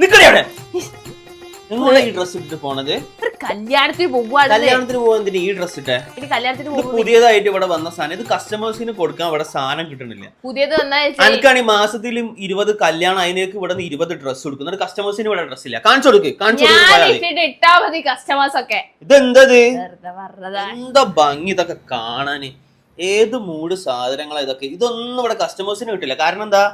നിക്കടെ നിങ്ങളെ ഈ ഡ്രസ് ഇട്ടിട്ട് പോണത് കല്യാണത്തിന് പോകുവാണ്. കല്യാണത്തിന് പോകുന്നതിന് ഈ ഡ്രസ് ഇട്ടേ കല്യാണത്തിന് ഇത് പുതിയതായിട്ട് ഇവിടെ വന്ന സാധനം. ഇത് കസ്റ്റമേഴ്സിന് കൊടുക്കാൻ ഇവിടെ സാധനം കിട്ടണില്ല. പുതിയത് എനിക്കാണ് ഈ മാസത്തിലും 20 കല്യാണം, അതിനേക്ക് ഇവിടെ 20 ഡ്രസ് കൊടുക്കുന്നത്. കസ്റ്റമേഴ്സിന് ഇവിടെ ഡ്രസ് ഇല്ല. കാണിച്ചു കൊടുക്ക്. ഇട്ടാ മതി കസ്റ്റമേഴ്സ് ഒക്കെ. ഇതെന്തത്? എന്താ ഭംഗി ഇതൊക്കെ കാണാന്. ഏത് മൂഡ് സാധനങ്ങളാ ഇതൊക്കെ. ഇതൊന്നും ഇവിടെ കസ്റ്റമേഴ്സിന് കിട്ടില്ല. കാരണം എന്താ,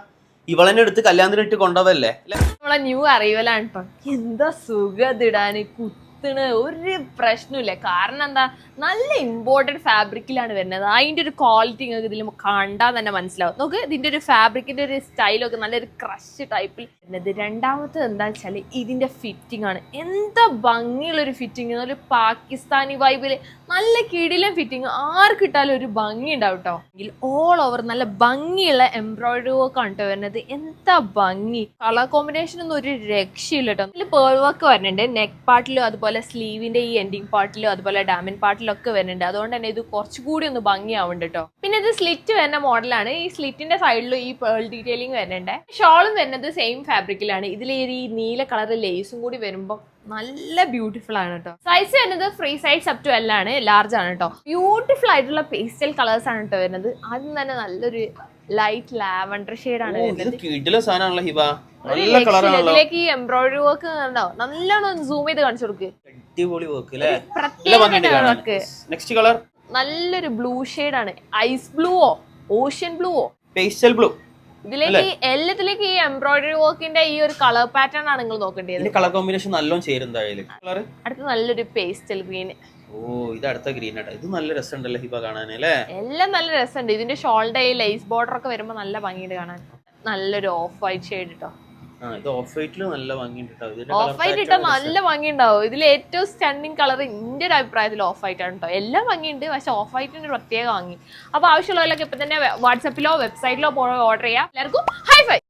ഇവളെന്നെ എടുത്ത് കല്യാണത്തിന് ഇട്ട് കൊണ്ടുപോവല്ലേ. നമ്മളെ ന്യൂ അറിവലാണ് കേട്ടോ. എന്താ സുഖത്തിടാന് കുത്തണ് ഒരു പ്രശ്നമില്ല. കാരണം എന്താ, നല്ല ഇമ്പോർട്ടന്റ് ഫാബ്രിക്കിലാണ് വരുന്നത്. അതിന്റെ ഒരു ക്വാളിറ്റി നിങ്ങൾക്ക് ഇതിൽ കണ്ടാൽ തന്നെ മനസ്സിലാവും. നോക്ക്, ഇതിന്റെ ഒരു ഫാബ്രിക്കിന്റെ ഒരു സ്റ്റൈലൊക്കെ നല്ലൊരു ക്രഷ് ടൈപ്പിൽ വരുന്നത്. രണ്ടാമത്തെ എന്താ വെച്ചാല് ഇതിന്റെ ഫിറ്റിംഗ് ആണ്. എന്താ ഭംഗിയുള്ളൊരു ഫിറ്റിംഗ്. ഒരു പാകിസ്ഥാനി വൈബില് നല്ല കിടിലൻ ഫിറ്റിംഗ്. ആർക്കിട്ടാലും ഒരു ഭംഗി ഉണ്ടാവും കേട്ടോ. ഓൾ ഓവർ നല്ല ഭംഗിയുള്ള എംബ്രോയിഡറി വർക്ക് ആണ് കേട്ടോ വരുന്നത്. എന്താ ഭംഗി. കളർ കോമ്പിനേഷൻ ഒന്നും ഒരു രക്ഷയില്ല കേട്ടോ. ഇതിൽ പേൾ വർക്ക് വരുന്നുണ്ട് നെക്ക് പാർട്ടിലും അതുപോലെ സ്ലീവിന്റെ ഈ എൻഡിങ് പാർട്ടിലും അതുപോലെ ഡാമിൻ പാർട്ടിലും ഒക്കെ വരുന്നുണ്ട്. അതുകൊണ്ട് തന്നെ ഇത് കുറച്ചുകൂടി ഒന്ന് ഭംഗിയാവുന്നുണ്ട് കേട്ടോ. പിന്നെ ഇത് സ്ലിറ്റ് വരുന്ന മോഡലാണ്. ഈ സ്ലിറ്റിന്റെ സൈഡിലും ഈ പേൾ ഡീറ്റെയിലിംഗ് വരുന്നുണ്ട്. ഷോളും വരുന്നത് സെയിം ഫാബ്രിക്കിലാണ്. ഇതിൽ ഈ നീല കളർ ലേസും കൂടി വരുമ്പോൾ നല്ല ബ്യൂട്ടിഫുൾ ആണ് കേട്ടോ. സൈസ് വരുന്നത് free size up to L ആണ്, ലാർജ് ആണ് കേട്ടോ. ബ്യൂട്ടിഫുൾ ആയിട്ടുള്ള പേസ്റ്റൽ കളേഴ്സ് ആണ് കേട്ടോ വരുന്നത്. ആദ്യം തന്നെ നല്ലൊരു ലൈറ്റ് ലാവൻഡർ ഷെയ്ഡ് ആണ് വരുന്നത്. ഇതിലേക്ക് ഈ എംബ്രോയിഡറി വർക്ക് കണ്ടോ, നല്ലോണം സൂം ചെയ്ത് കാണിച്ചു കൊടുക്ക്. നെക്സ്റ്റ് കളർ നല്ലൊരു ബ്ലൂ ഷെയ്ഡ് ആണ്. ഐസ് ബ്ലൂവോ ഓഷ്യൻ ബ്ലൂവോ പേസ്റ്റൽ ബ്ലൂ. ഇതിലേക്ക് എല്ലാത്തിലേക്ക് ഈ എംബ്രോയിഡറി വർക്കിന്റെ ഈ ഒരു കളർ പാറ്റേൺ ആണ് നിങ്ങൾ നോക്കേണ്ടത്. കളർ കോമ്പിനേഷൻ നല്ലോണം ചേരും. അടുത്ത നല്ലൊരു പേസ്റ്റൽ ഗ്രീൻ. ഓ, ഇത് അടുത്ത ഗ്രീൻ ആട്ടോ. ഇത് നല്ല രസമുണ്ടല്ലോ ഹിബ കാണാൻ അല്ലേ. എല്ലാം നല്ല രസമുണ്ട്. ഇതിന്റെ ഷോൾഡർ ഈ ലേസ് ബോർഡർ ഒക്കെ വരുമ്പോ നല്ല ഭംഗിയുണ്ട് കാണാൻ. നല്ലൊരു ഓഫ് വൈറ്റ് ഷെയ്ഡ് കേട്ടോ. ഇത് ഓഫ് വൈറ്റില് നല്ല ഭംഗിയുണ്ട്. ഓഫ് വൈറ്റ് ഇട്ടാൽ നല്ല ഭംഗിയുണ്ടാവും. ഇതിൽ ഏറ്റവും സ്റ്റണ്ണിങ് കളർ എന്റെ ഒരു അഭിപ്രായത്തിൽ ഓഫ് വൈറ്റ് ആണ് കേട്ടോ. എല്ലാം ഭംഗിയുണ്ട്, പക്ഷെ ഓഫ് വൈറ്റിന്റെ പ്രത്യേക ഭംഗി. അപ്പൊ ആവശ്യമുള്ളവരൊക്കെ ഇപ്പൊ തന്നെ വാട്സാപ്പിലോ വെബ്സൈറ്റിലോ പോയി ഓർഡർ ചെയ്യാം. എല്ലാവർക്കും ഹൈ ഫൈ.